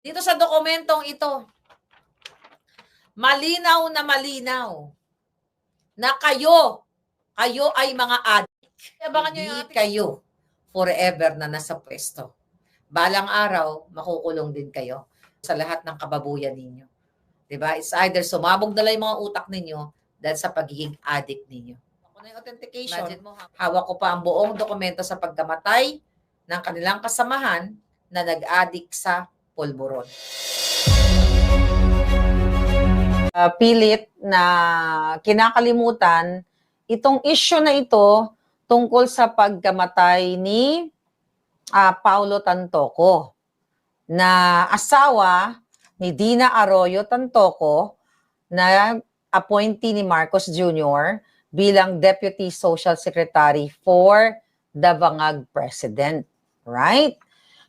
Dito sa dokumentong ito, malinaw na kayo ay mga addict. Hindi kayo forever na nasa pwesto. Balang araw, makukulong din kayo sa lahat ng kababuyan ninyo. Diba? It's either sumabog na lang yung mga utak ninyo dahil sa pagiging addict ninyo. Ako na yung authentication, hawak ko pa ang buong dokumento sa pagkamatay ng kanilang kasamahan na nag-addict sa pulburon. Pilit na kinakalimutan itong issue na ito tungkol sa pagkamatay ni Paulo Tantoco, na asawa ni Dina Arroyo Tantoco, na appointee ni Marcos Jr. bilang Deputy Social Secretary for the Bangag President. Right?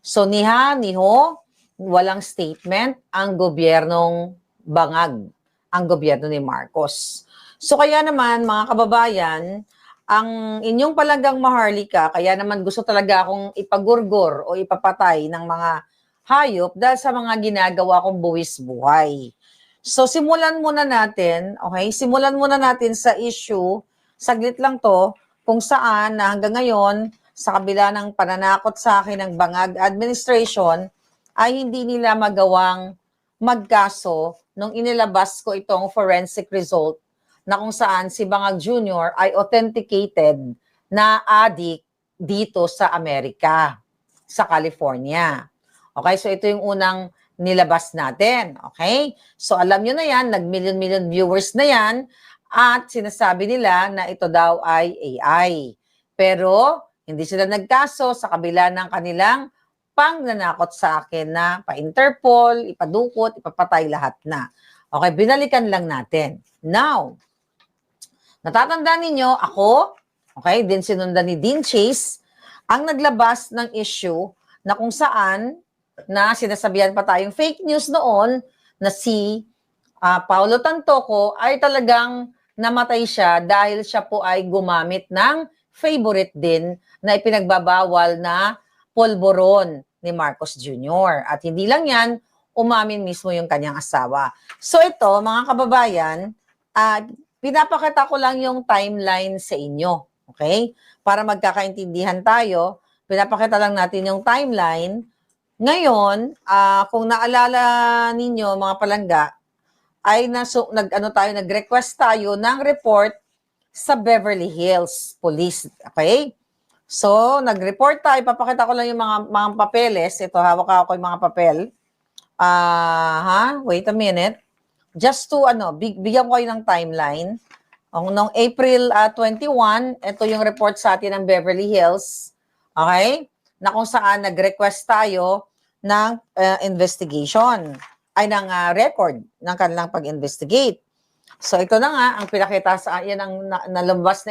So niho, walang statement ang gobyernong Bangag, ang gobyerno ni Marcos. So kaya naman, mga kababayan, ang inyong palanggang Maharlika, kaya naman gusto talaga akong ipagurgor o ipapatay ng mga hayop dahil sa mga ginagawa kong buwis buhay. So simulan muna natin, okay? Simulan muna natin sa issue, saglit lang to, kung saan na hanggang ngayon, sa kabila ng pananakot sa akin ng Bangag Administration, ay hindi nila magawang magkaso nung inilabas ko itong forensic result na kung saan si Bangag Jr. ay authenticated na addict dito sa Amerika, sa California. Okay, so ito yung unang nilabas natin. Okay? So alam nyo na yan, nag-million-million viewers na yan, at sinasabi nila na ito daw ay AI. Pero hindi sila nagkaso sa kabila ng kanilang pangnanakot sa akin na pa-Interpol, ipadukot, ipapatay lahat na. Okay, binalikan lang natin. Now, natatandaan ninyo, ako, okay, din sinundan ni Dean Chase, ang naglabas ng issue na kung saan na sinasabihan pa tayong fake news noon na si Paulo Tantoco ay talagang namatay siya dahil siya po ay gumamit ng favorite din na ipinagbabawal na pulburon ni Marcos Jr. At hindi lang yan, umamin mismo yung kanyang asawa. So ito, mga kababayan, pinapakita ko lang yung timeline sa inyo. Okay? Para magkakaintindihan tayo, pinapakita lang natin yung timeline. Ngayon, kung naalala ninyo, mga palangga, ay nag-request tayo ng report sa Beverly Hills Police. Okay? So, nag-report tayo. Papakita ko lang yung mga papeles. Ito, hawak ako yung mga papel. Wait a minute. Just to, bigyan ko kayo ng timeline. Noong April 21, ito yung report sa atin ng Beverly Hills. Okay? Na kung saan nag-request tayo ng investigation. Ay, ng record ng kanilang pag-investigate. So, ito na nga, ang pinakita sa yan ang nilabas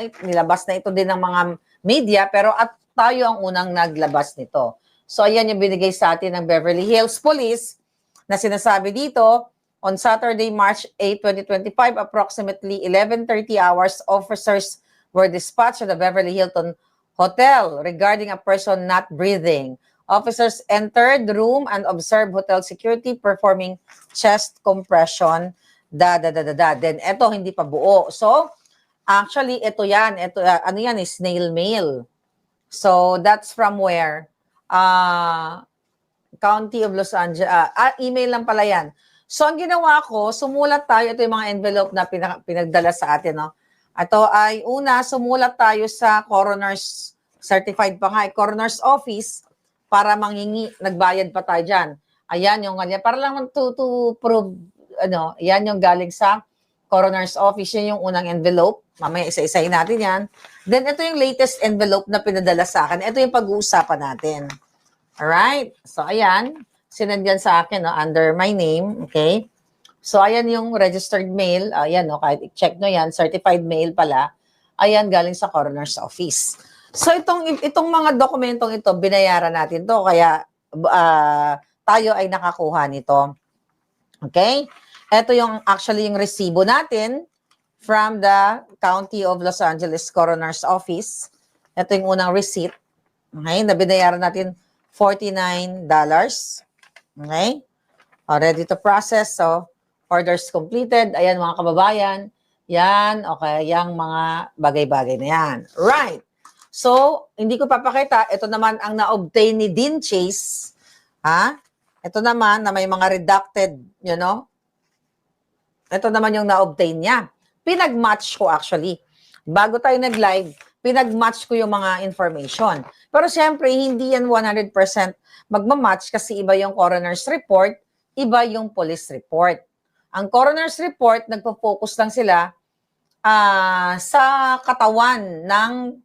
na ito din ng mga media, pero at tayo ang unang naglabas nito. So, ayan yung binigay sa atin ng Beverly Hills Police na sinasabi dito, on Saturday, March 8, 2025, approximately 11:30 hours, officers were dispatched to the Beverly Hilton Hotel regarding a person not breathing. Officers entered the room and observed hotel security performing chest compression. Then, eto, hindi pa buo. So, actually, ito yan. Ito, ano yan, is snail mail. So, that's from where? County of Los Angeles. Email lang pala yan. So, ang ginawa ko, sumulat tayo. Ito yung mga envelope na pinagdala sa atin. No? Ito ay, una, sumulat tayo sa coroner's, certified pa nga, coroner's office para manghingi, nagbayad pa tayo dyan. Ayan yung ganyan. Para lang to prove, yan yung galing sa coroner's office. Yan yung unang envelope. Mamaya isa-isahin natin yan. Then, ito yung latest envelope na pinadala sa akin. Ito yung pag-uusapan natin. Alright? So, ayan. Sinandyan sa akin, under my name. Okay? So, ayan yung registered mail. Ayan, kahit i-check nyo yan. Certified mail pala. Ayan, galing sa coroner's office. So, itong mga dokumentong ito, binayaran natin to. Kaya, tayo ay nakakuha nito. Okay? Ito yung actually yung resibo natin from the County of Los Angeles Coroner's Office. Ito yung unang receipt. Okay? Na binayaran natin $49. Okay? Ready to process. So, orders completed. Ayan mga kababayan. Yan, okay, yung mga bagay-bagay na yan. Right. So, hindi ko papakita. Ito naman ang na-obtain ni Dean Chase. Ito naman na may mga redacted, Ito naman yung na-obtain niya. Pinag-match ko actually. Bago tayo nag-live, pinag-match ko yung mga information. Pero siyempre, hindi yan 100% magmamatch kasi iba yung coroner's report, iba yung police report. Ang coroner's report, nagpo-focus lang sila sa katawan ng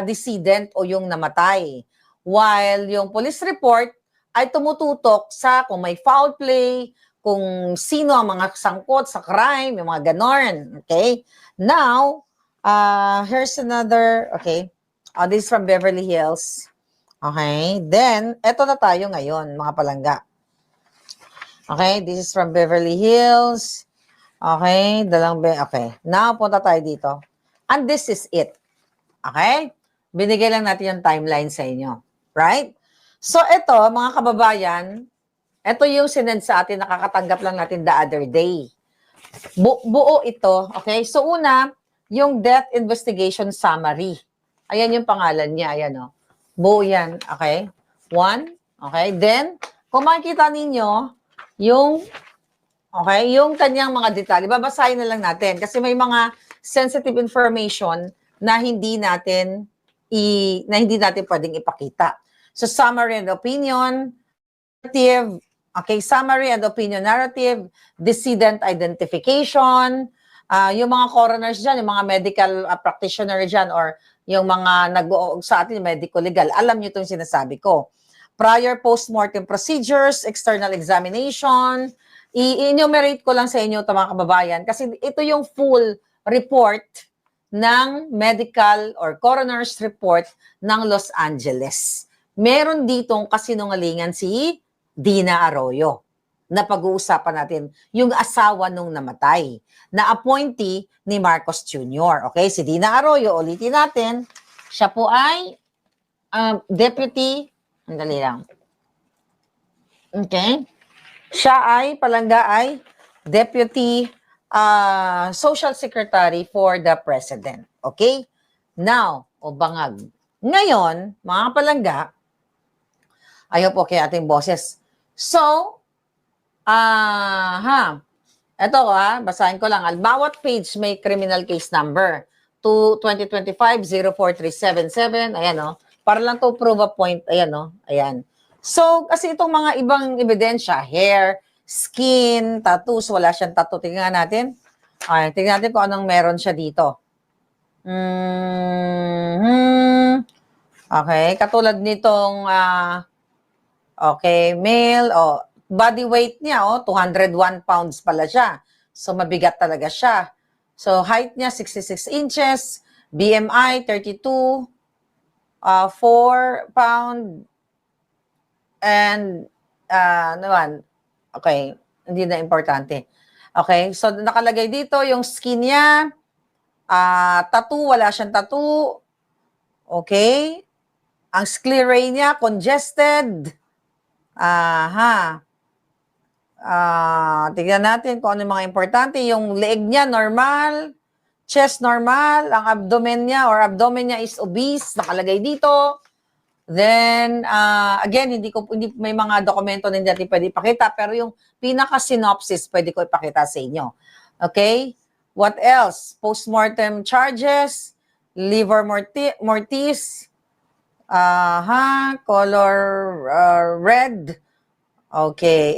decedent o yung namatay. While yung police report ay tumututok sa kung may foul play, kung sino ang mga sangkot sa crime, yung mga ganon. Okay? Now, here's another, okay. This is from Beverly Hills. Okay? Then, eto na tayo ngayon, mga palangga. Okay? This is from Beverly Hills. Okay? Okay. Now, punta tayo dito. And this is it. Okay? Binigay lang natin yung timeline sa inyo. Right? So, ito, mga kababayan, ito yung sinend sa atin, nakakatanggap lang natin the other day. Buo ito. Okay? So, una, yung death investigation summary. Ayan yung pangalan niya. Ayan, o. Buo yan. Okay? 1. Okay? Then, kung makikita ninyo, yung kanyang mga detalye. Babasahin na lang natin kasi may mga sensitive information na hindi natin pwedeng ipakita. So, summary and opinion, narrative, okay, summary and opinion narrative, decedent identification, yung mga coroners dyan, yung mga medical practitioner dyan, or yung mga sa atin, medico-legal, alam nyo itong sinasabi ko. Prior post-mortem procedures, external examination, i-enumerate ko lang sa inyo ito mga kababayan kasi ito yung full report ng medical or coroner's report ng Los Angeles. Meron ditong kasinungalingan si Dina Arroyo na pag-uusapan natin, yung asawa nung namatay, na appointee ni Marcos Jr. Okay, si Dina Arroyo, ulitin natin, siya po ay deputy, andali lang. Okay? Siya ay, palangga ay, deputy social secretary for the president. Okay? Now, o bangag. Ngayon, mga palangga, ayaw po kay ating boses. So, eto basahin ko lang. Bawat page may criminal case number. 2025-04377. Ayan, para lang to prove a point. Ayan, ayan. So, kasi itong mga ibang ebidensya, hair, skin, tattoos, wala siyang tattoo. Tingnan natin. Ay, tingnan natin kung anong meron siya dito. Okay, katulad nitong okay, male, body weight niya, 201 pounds pala siya. So, mabigat talaga siya. So, height niya, 66 inches, BMI, 32, 4 pound, and, okay, hindi na importante. Okay, so, nakalagay dito yung skin niya, tattoo, wala siyang tattoo. Okay, ang sclerae niya, congested. Tignan natin kung ano yung mga importante. Yung leeg niya, normal. Chest, normal. Ang abdomen niya is obese. Nakalagay dito. Then, again, hindi may mga dokumento na hindi natin pwede ipakita. Pero yung pinaka-synopsis, pwede ko ipakita sa inyo. Okay? What else? Postmortem charges. Liver mortis. Color red. Okay.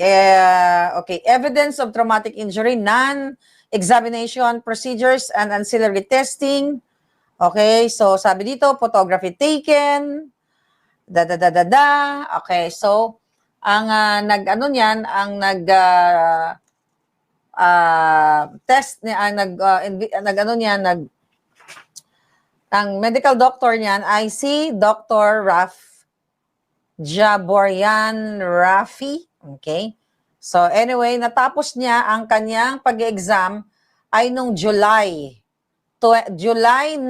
Okay. Evidence of traumatic injury, none. Examination procedures and ancillary testing. Okay. So, sabi dito, photography taken. Okay. So, ang test niya, ang medical doctor niyan ay si Dr. Raf Jaborian Rafi. Okay? So anyway, natapos niya ang kanyang pag-exam ay nung July 9.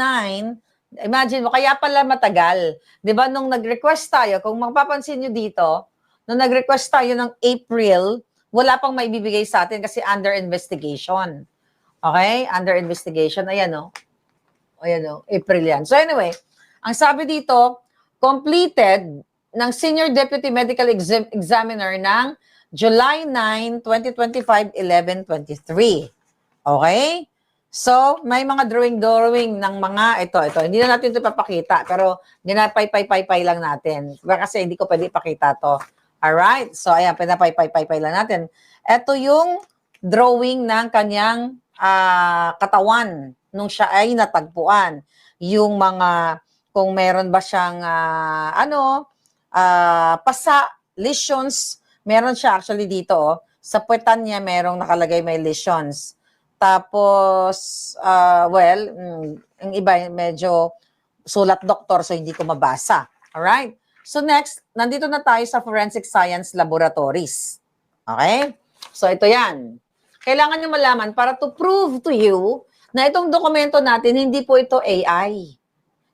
Imagine mo, kaya pala matagal. Di ba nung nag-request tayo, kung mapapansin nyo dito, nung nag-request tayo ng April wala pang maibibigay sa atin kasi under investigation. Okay? Under investigation. Ayan o. Ayan o. April yan. So anyway, ang sabi dito, completed ng Senior Deputy Medical Examiner ng July 9, 2025, 11:23. Okay? So, may mga drawing ng mga, ito. Hindi na natin ito papakita, pero ginapay-pay-pay lang natin. Kasi hindi ko pwede ipakita to. Alright? So, ayan, pinapay-pay-pay lang natin. Ito yung drawing ng kanyang katawan nung siya ay natagpuan. Yung mga, kung meron ba siyang, pasa, lesions, meron siya actually dito, oh. Sa puwetan niya, merong nakalagay may lesions. Tapos, yung iba medyo sulat doktor so hindi ko mabasa. Alright? So next, nandito na tayo sa Forensic Science Laboratories. Okay? So ito yan. Kailangan nyo malaman para to prove to you na itong dokumento natin, hindi po ito AI.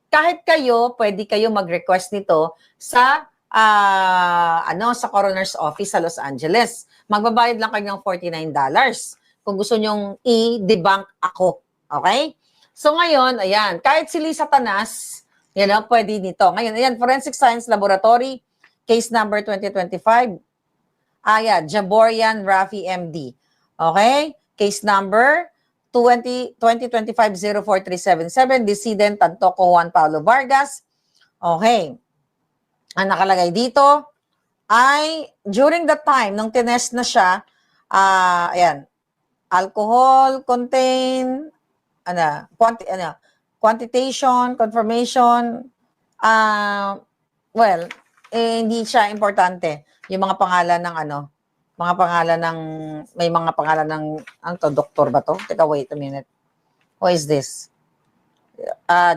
Kahit kayo, pwede kayo mag-request nito sa sa coroner's office sa Los Angeles. Magbabayad lang kayo ng $49 kung gusto nyong i-debunk ako. Okay? So ngayon, ayan, kahit si Lisa Tanas, pwede nito. Ngayon, ayan, Forensic Science Laboratory, case number 2025. Jaborian Rafi MD. Okay? Case number 2025-04377, decedent Tantoco Juan Paulo Vargas. Okay. Ang nakalagay dito ay during the time nung tinest na siya, alcohol contain, quantitation, confirmation, hindi siya importante. Yung mga pangalan ng may mga pangalan ng, doktor ba to? Teka, wait a minute. What is this?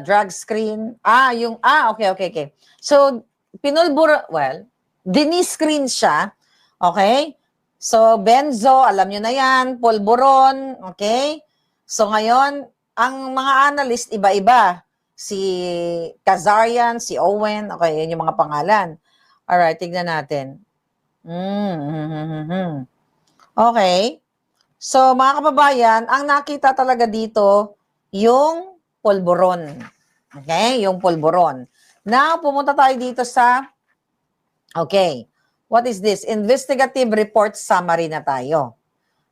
Drug screen. Okay. So, diniscreen siya. Okay? So, benzo, alam nyo na yan. Polvoron. Okay? So, ngayon, ang mga analyst, iba-iba. Si Kazarian, si Owen. Okay, yun yung mga pangalan. Alright, tignan natin. Okay. So, mga kababayan, ang nakita talaga dito, yung polvoron. Okay? Yung polvoron. Now, pumunta tayo dito sa, what is this? Investigative report summary na tayo.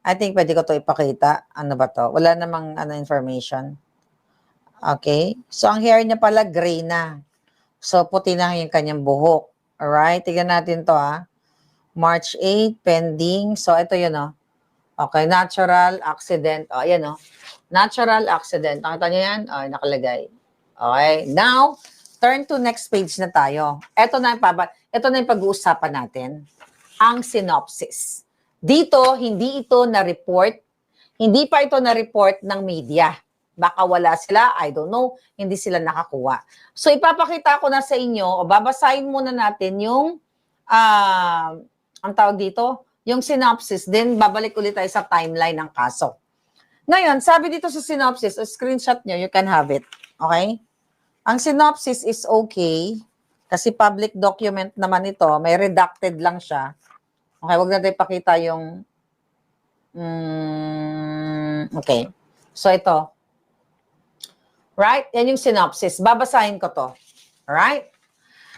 I think pwede ko to ipakita. Ano ba to? Wala namang information. Okay? So, ang hair niya pala, gray na. So, puti na yung kanyang buhok. Alright? Tignan natin to, March 8, pending. So, ito yun, Okay, natural accident. Ayan, Natural accident. Nakita niyo yan? Nakalagay. Okay, now, turn to next page na tayo. Ito na yung pag-uusapan natin. Ang synopsis. Dito, hindi ito na-report. Hindi pa ito na-report ng media. Baka wala sila, I don't know, hindi sila nakakuha. So, ipapakita ko na sa inyo, o babasahin muna natin yung, ang tawag dito, yung synopsis, then babalik ulit tayo sa timeline ng kaso. Ngayon, sabi dito sa synopsis, o screenshot nyo, you can have it. Okay? Ang synopsis is okay, kasi public document naman ito, may redacted lang siya. Okay, wag natin ipakita yung, okay. So, ito. Right? Yan yung synopsis. Babasahin ko to. Right?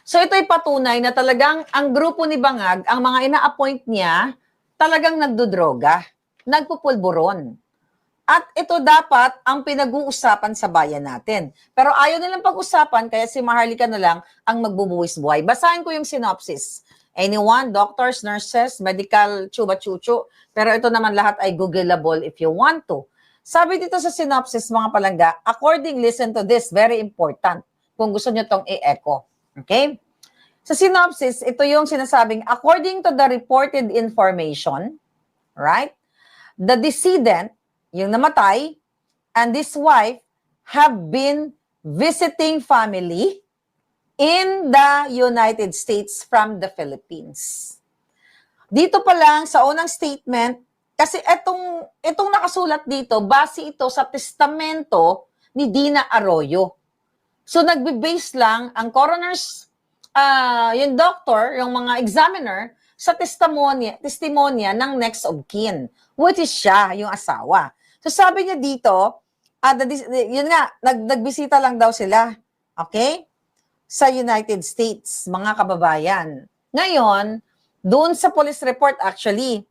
So, ito'y patunay na talagang ang grupo ni Bangag, ang mga ina-appoint niya, talagang nagdodroga, nagpupulburon. At ito dapat ang pinag-uusapan sa bayan natin. Pero ayaw nilang pag-usapan, kaya si Maharlika na lang ang magbubuwis buhay. Basahin ko yung synopsis. Anyone, doctors, nurses, medical, chuba-chuchu. Pero ito naman lahat ay Googleable if you want to. Sabi dito sa synopsis, mga palangga, according, listen to this, very important. Kung gusto nyo itong i-echo. Okay? Sa synopsis, ito yung sinasabing, according to the reported information, right, the decedent, yung namatay, and this wife have been visiting family in the United States from the Philippines. Dito pa lang sa unang statement, kasi itong nakasulat dito, base ito sa testamento ni Dina Arroyo. So nagbe-base lang ang coroner's, yung doctor, yung mga examiner, sa testimonya ng next of kin, which is siya, yung asawa. So sabi niya dito, yun nga, nagbisita lang daw sila, okay, sa United States, mga kababayan. Ngayon, doon sa police report actually,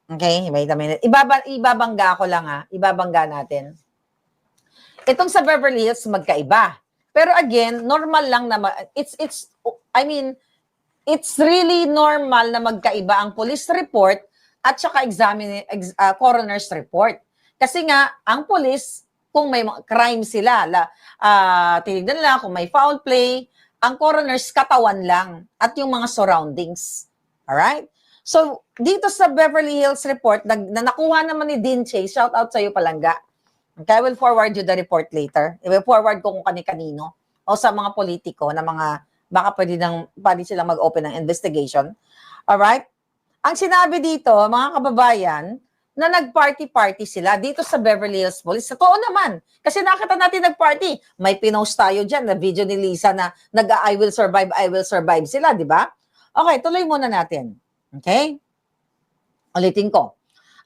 okay, wait a minute, ibabangga ko lang ibabangga natin. Itong sa Beverly Hills, magkaiba. Pero again, normal lang na, it's really normal na magkaiba ang police report at saka coroner's report. Kasi nga, ang police, kung may crime sila, tinignan nila kung may foul play, ang coroner's katawan lang at yung mga surroundings. Alright? So, dito sa Beverly Hills report, na nakuha naman ni Dean Chase, shout out sa iyo Palangga. Okay, I will forward you the report later. I will forward ko kung kani-kanino o sa mga politiko na mga baka pwede silang mag-open ng investigation. Alright? Ang sinabi dito, mga kababayan, na nag-party-party sila dito sa Beverly Hills Police. Totoo naman. Kasi nakita natin nag-party. May pinost tayo dyan na video ni Lisa na I will survive sila, di ba? Okay, tuloy muna natin. Okay? Ulitin ko.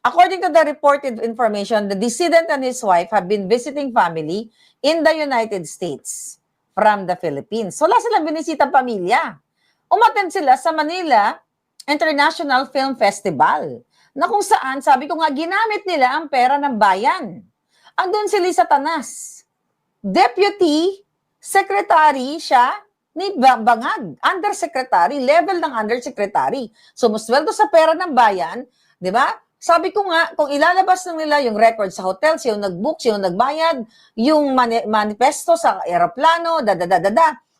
According to the reported information, the decedent and his wife have been visiting family in the United States from the Philippines. So, wala silang binisitang pamilya. Umattend sila sa Manila International Film Festival na kung saan, sabi ko nga, ginamit nila ang pera ng bayan. Andun si Lisa Tanas. Deputy Secretary siya ni Bangag. Undersecretary, level ng undersecretary. So, musweldo sa pera ng bayan, di ba? Sabi ko nga, kung ilalabas na nila yung record sa hotel, yung nag-book, yung nagbayad, yung manifesto sa aeroplano,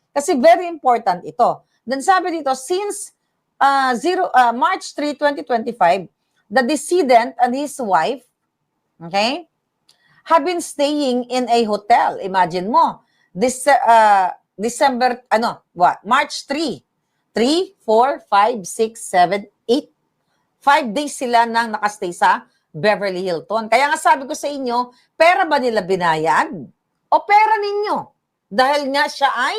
Kasi very important ito. Then sabi dito, since March 3, 2025, the decedent and his wife, okay, have been staying in a hotel. Imagine mo, March 3, 4, 5, 6, 7, 8. 5 days sila nang nakastay sa Beverly Hilton. Kaya nga sabi ko sa inyo, pera ba nila binayad? O pera ninyo? Dahil nga siya ay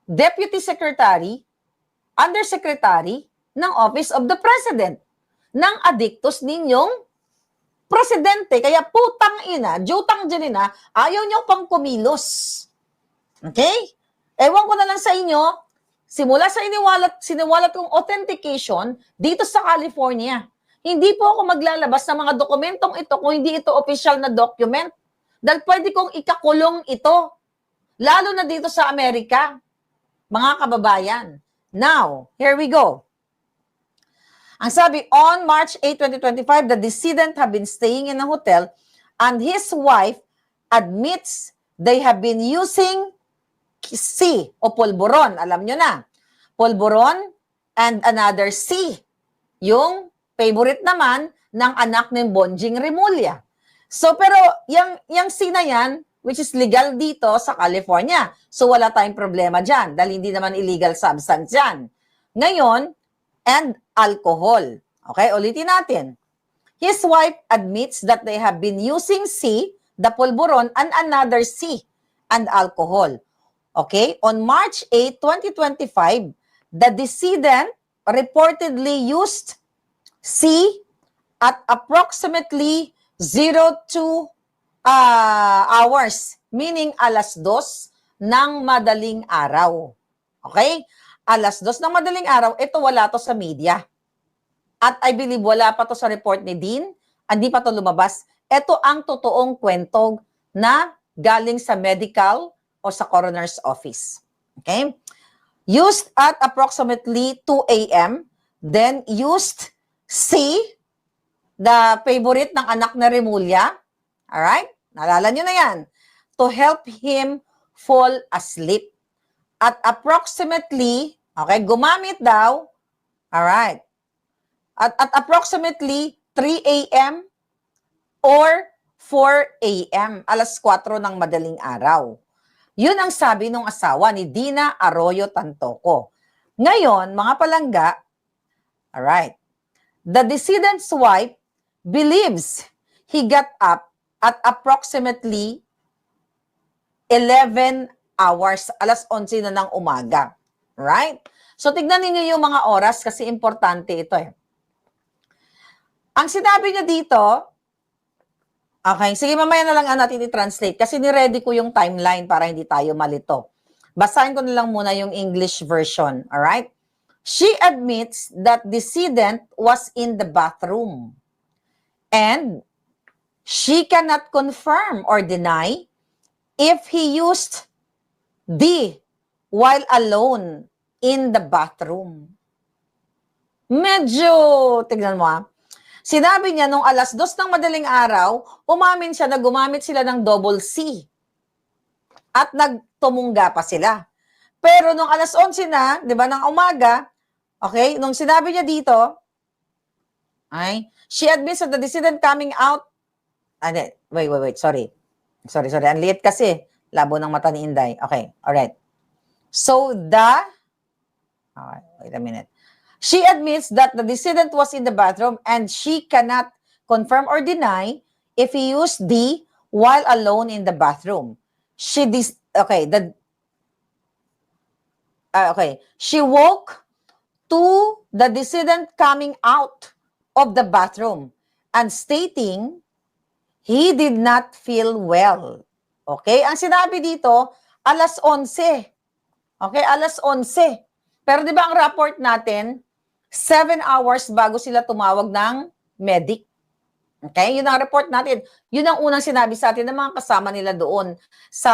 Deputy Secretary, Undersecretary ng Office of the President ng adiktos ninyong presidente. Kaya putang ina, jutang dyan ayaw nyo pang kumilos. Okay? Ewan ko na lang sa inyo, simula sa siniwalat kong authentication dito sa California. Hindi po ako maglalabas ng mga dokumentong ito kung hindi ito official na document. Dahil pwede kong ikakulong ito. Lalo na dito sa Amerika, mga kababayan. Now, here we go. Ang sabi, on March 8, 2025, the decedent have been staying in a hotel and his wife admits they have been using C o polvoron. Alam nyo na. Polvoron and another C. Yung favorite naman ng anak ng Bonjing Remulla. So, pero yung C na yan, which is legal dito sa California. So, wala tayong problema dyan dahil hindi naman illegal substance yan. Ngayon, and alcohol. Okay, ulitin natin. His wife admits that they have been using C, the polvoron, and another C, and alcohol. Okay, on March 8, 2025, the decedent reportedly used C at approximately 02 hours, meaning alas 2 ng madaling araw. Okay? Alas 2 ng madaling araw, ito wala to sa media. At I believe wala pa to sa report ni Dean, hindi pa to lumabas. Ito ang totoong kwento na galing sa medical o sa coroner's office. Okay? Used at approximately 2 a.m., then used C, the favorite ng anak na Remulla, alright? Naalala nyo na yan. To help him fall asleep. At approximately, okay, gumamit daw, alright, at approximately 3 a.m. or 4 a.m., alas 4 ng madaling araw. Yun ang sabi ng asawa ni Dina Arroyo Tantoco. Ngayon, mga palangga, alright, the decedent's wife believes he got up at approximately 11 hours, alas 11 na ng umaga. Right? So, tignan ninyo yung mga oras kasi importante ito eh. Ang sinabi niya dito, okay, sige mamaya na lang natin i-translate kasi ni-ready ko yung timeline para hindi tayo malito. Basahin ko na lang muna yung English version, alright? She admits that decedent was in the bathroom and she cannot confirm or deny if he used the while alone in the bathroom. Medyo, tignan mo Sinabi niya nung 2:00 ng madaling araw, umamin siya na gumamit sila ng double C. At nagtumungga pa sila. Pero nung 11:00 na, 'di ba, ng umaga, okay, nung sinabi niya dito, she admits that the decedent coming out, wait, sorry. Sorry, ang liit kasi. Labo ng mata ni Inday. Okay, alright. So, wait a minute. She admits that the decedent was in the bathroom and she cannot confirm or deny if he used the while alone in the bathroom. She woke to the decedent coming out of the bathroom and stating he did not feel well. Okay? Ang sinabi dito, 11:00. Okay? 11:00. Pero di ba ang report natin, 7 hours bago sila tumawag ng medic. Okay? Yun ang report natin. Yun ang unang sinabi sa atin ng mga kasama nila doon sa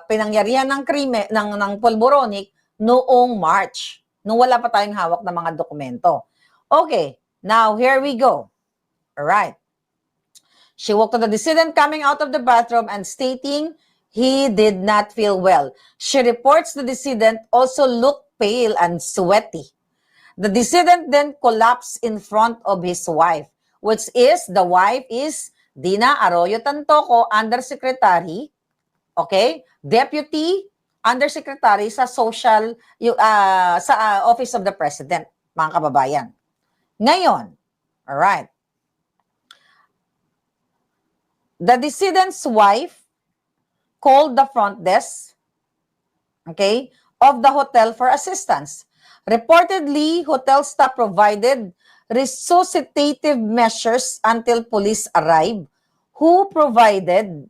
pinangyarihan ng krimen, ng Polboronic noong March. Nung wala pa tayong hawak ng mga dokumento. Okay. Now, here we go. Alright. She woke to the decedent coming out of the bathroom and stating he did not feel well. She reports the decedent also looked pale and sweaty. The decedent then collapsed in front of his wife, which is, the wife is Dina Arroyo Tantoco, Undersecretary, okay, Deputy Undersecretary sa Office of the President, mga kababayan. Ngayon, alright, the decedent's wife called the front desk, okay, of the hotel for assistance. Reportedly, hotel staff provided resuscitative measures until police arrived, who provided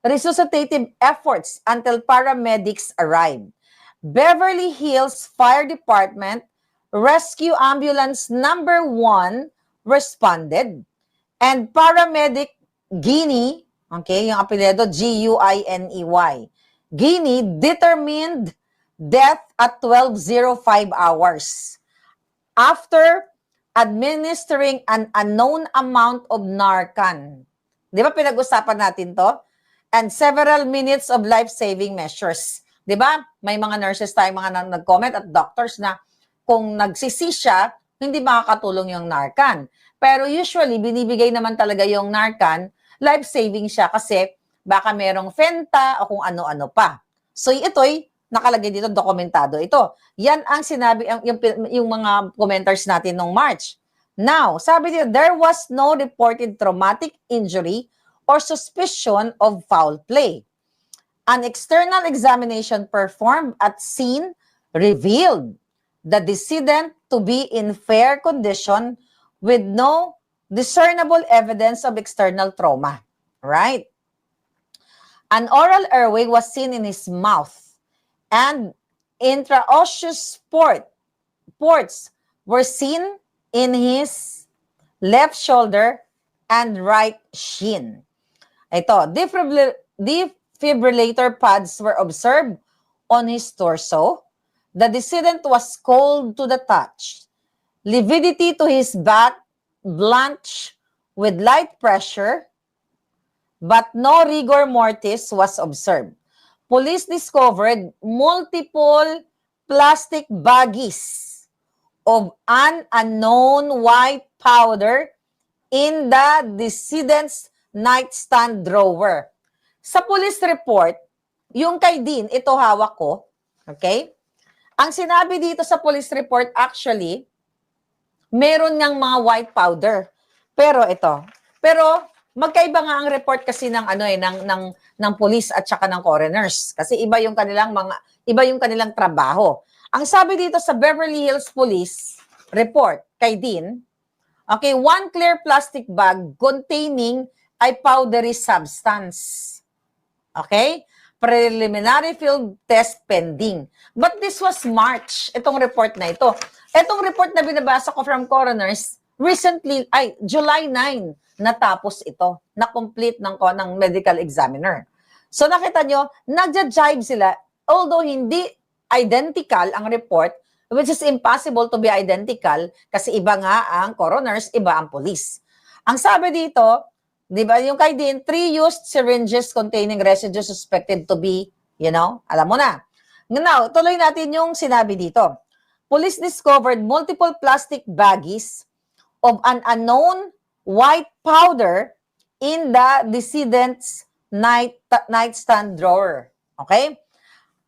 resuscitative efforts until paramedics arrived. Beverly Hills Fire Department Rescue Ambulance number 1 responded, and paramedic Guinea, okay, yung apelyido Guiney, Guinea determined death at 12:05 hours after administering an unknown amount of Narcan. Di ba pinag-usapan natin to? And several minutes of life-saving measures. Di ba? May mga nurses tayong mga nag-comment at doctors na kung nagsisi siya, hindi makakatulong yung Narcan. Pero usually, binibigay naman talaga yung Narcan, life-saving siya kasi baka merong Fenta o kung ano-ano pa. So ito'y nakalagay dito, dokumentado ito. Yan ang sinabi, yung mga commenters natin nung March. Now, sabi dito, there was no reported traumatic injury or suspicion of foul play. An external examination performed at scene revealed the decedent to be in fair condition with no discernible evidence of external trauma. Right? An oral airway was seen in his mouth, and intraosseous ports were seen in his left shoulder and right shin. Ito, defibrillator pads were observed on his torso. The decedent was cold to the touch. Lividity to his back, blanched with light pressure, but no rigor mortis was observed. Police discovered multiple plastic baggies of an unknown white powder in the decedent's nightstand drawer. Sa police report, yung kay Dean, ito hawak ko, okay? Ang sinabi dito sa police report, actually, meron ngang mga white powder. Pero ito, magkaiba nga ang report kasi ng police at saka ng coroners kasi iba yung kanilang trabaho. Ang sabi dito sa Beverly Hills Police report kay Dean, okay, one clear plastic bag containing a powdery substance. Okay? Preliminary field test pending. But this was March, itong report na ito. Itong report na binabasa ko from coroners, recently, July 9, natapos ito, na-complete ng medical examiner. So nakita nyo, nagja-jive sila, although hindi identical ang report, which is impossible to be identical kasi iba nga ang coroners, iba ang police. Ang sabi dito, di ba, yung kay Dean, 3 used syringes containing residue suspected to be, alam mo na. Now, tuloy natin yung sinabi dito. Police discovered multiple plastic baggies of an unknown white powder in the decedent's nightstand drawer. Okay?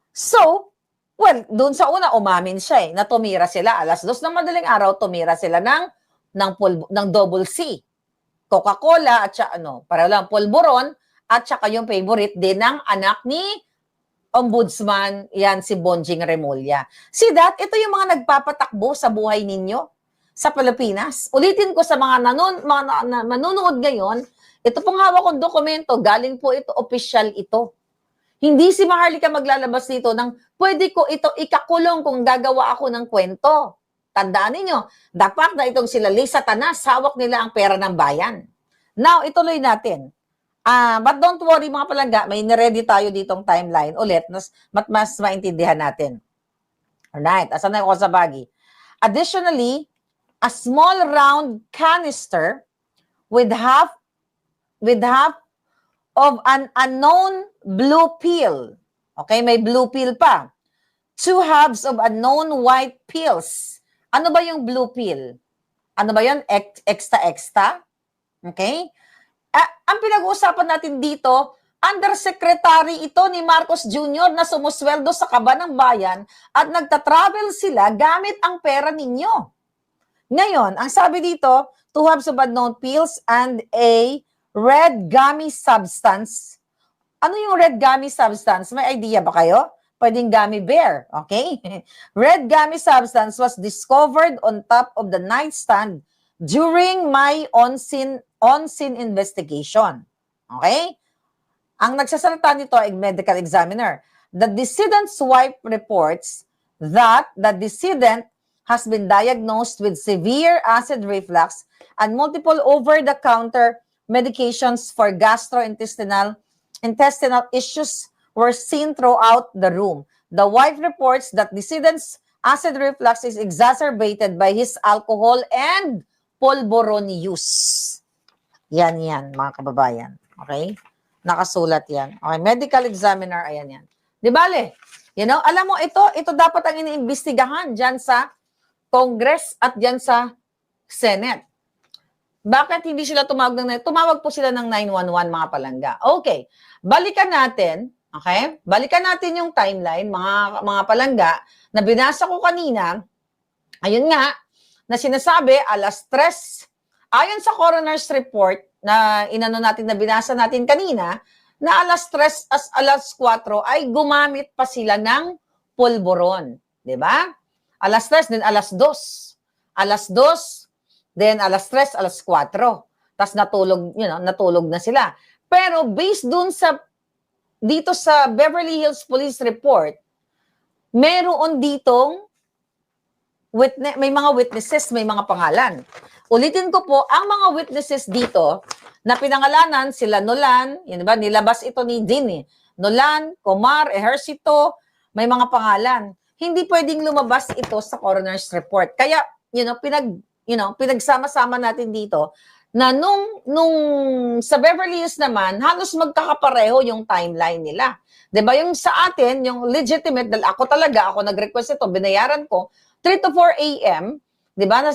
So, well, doon sa una, umamin siya na tumira sila. Alas 2 ng madaling araw, tumira sila ng double C. Coca-Cola at saka para lang polvoron at saka yung favorite din ng anak ni Ombudsman, yan si Bonjing Remulla. See that? Ito yung mga nagpapatakbo sa buhay ninyo sa Pilipinas. Ulitin ko sa mga manunood ngayon, ito pong hawak kong dokumento, galing po ito, official ito. Hindi si Maharlika maglalabas dito ng pwede ko ito ikakulong kung gagawa ako ng kwento. Tandaan ninyo, dapat na itong sila Lisa Tanas, hawak nila ang pera ng bayan. Now, ituloy natin. But don't worry mga palangga, may niready tayo ditong timeline ulit, mas maintindihan natin. Alright, asan na ako sa bagay? Additionally, a small round canister with half of an unknown blue pill. Okay, may blue pill pa. 2 halves of unknown white pills. Ano ba yung blue pill? Ano ba yun? Extra? Okay? Ang pinag-uusapan natin dito, undersecretary ito ni Marcos Jr. na sumusweldo sa kaba ng bayan at nagta-travel sila gamit ang pera ninyo. Ngayon, ang sabi dito, 2 halves of unknown pills and a red gummy substance. Ano yung red gummy substance? May idea ba kayo? Pwedeng gummy bear, okay? Red gummy substance was discovered on top of the nightstand during my on-scene investigation. Okay? Ang nagsasalita nito ay medical examiner. The decedent's wife reports that the decedent has been diagnosed with severe acid reflux and multiple over-the-counter medications for gastrointestinal issues were seen throughout the room. The wife reports that decedent's acid reflux is exacerbated by his alcohol and polvoron use. Yan, mga kababayan. Okay? Nakasulat yan. Okay, medical examiner, ayan yan. Di bale? Alam mo, ito dapat ang iniimbestigahan dyan sa Congress at dyan sa Senate. Bakit hindi sila tumawag po sila ng 911, mga palangga. Okay, balikan natin. Okay? Balikan natin yung timeline, mga palangga, na binasa ko kanina. Ayun nga, na sinasabi, alas 3, ayon sa coroner's report, na binasa natin kanina, na alas 3 alas 4 ay gumamit pa sila ng polvoron. Diba? Alas 3, then alas 2. Alas 2, then alas 3, alas 4. Tapos natulog na sila. Pero based dun dito sa Beverly Hills Police Report, meron ditong may mga witnesses, may mga pangalan. Ulitin ko po, ang mga witnesses dito na pinangalanan sila Nolan, yun ba, nilabas ito ni Dean. Nolan, Comar, Ejercito, may mga pangalan. Hindi pwedeng lumabas ito sa coroner's report. Kaya, pinagsama-sama natin dito na nung sa Beverly Hills naman, halos magkakapareho yung timeline nila. 'Di ba? Yung sa atin, yung legitimate, dahil ako nag-request ito, binayaran ko, 3 to 4 a.m., 'di ba?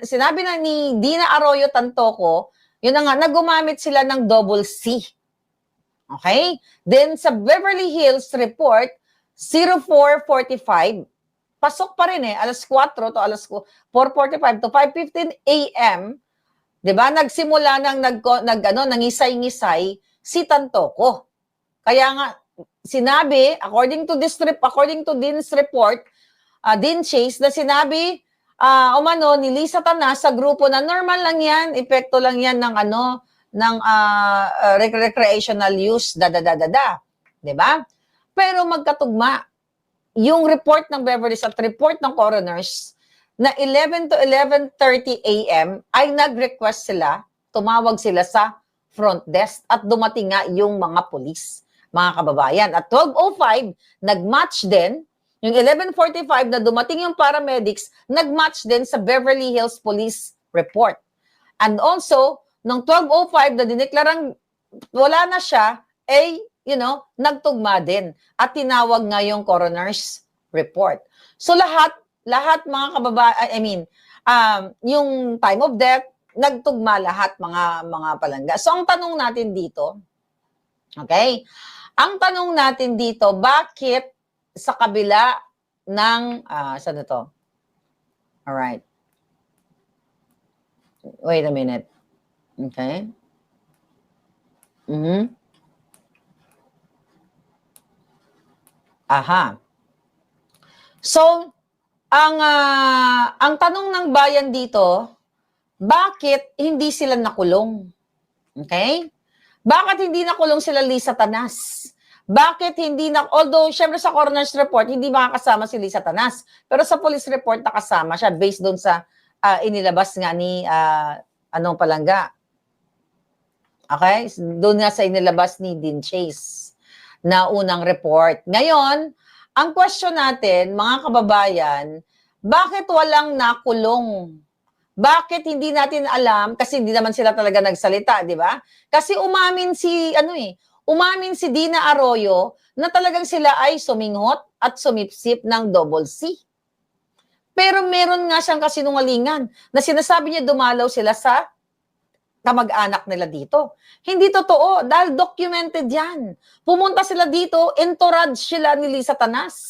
Sinabi na ni Dina Arroyo Tantoco, yun na nga, nagumamit sila ng double C. Okay? Then sa Beverly Hills report, 04:45, pasok pa rin alas 4 to alas 4:45 to 5:15 a.m., 'di ba? Nagsimula nang nangisay-ngisay si Tantoco. Kaya nga sinabi, according to Dean's report, Dean Chase na sinabi umano ni Lisa Tanas sa grupo na normal lang yan, epekto lang yan ng recreational use, da. 'Di ba? Pero magkatugma yung report ng Beverly's at report ng coroners na 11 to 11:30 a.m. ay nag-request sila, tumawag sila sa front desk at dumating nga yung mga pulis, mga kababayan. At 12:05, nag-match din, yung 11:45 na dumating yung paramedics, nag-match din sa Beverly Hills Police report. And also, nung 12:05 na dineklarang wala na siya, nagtugma din at tinawag nga yung coroner's report. So lahat mga kababayan, yung time of death, nagtugma lahat mga palangga. So ang tanong natin dito, okay? Ang tanong natin dito, bakit sa kabila ng saan na to? All right. Wait a minute. Okay. Aha. So, ang tanong ng bayan dito, bakit hindi sila nakulong? Okay? Bakit hindi nakulong sila Lisa Tanas? Bakit hindi although syempre sa coroner's report, hindi makakasama si Lisa Tanas. Pero sa police report, nakasama siya based doon sa inilabas nga ni, palangga. Okay? Doon nga sa inilabas ni Dean Chase na unang report. Ngayon, ang question natin, mga kababayan, bakit walang nakulong? Bakit hindi natin alam? Kasi hindi naman sila talaga nagsalita, di ba? Kasi umamin si Dina Arroyo na talagang sila ay suminghot at sumipsip ng double C. Pero meron nga siyang kasinungalingan na sinasabi niya dumalaw sila sa kamag-anak nila dito. Hindi totoo dahil documented yan. Pumunta sila dito, entourage sila ni Lisa Tanas.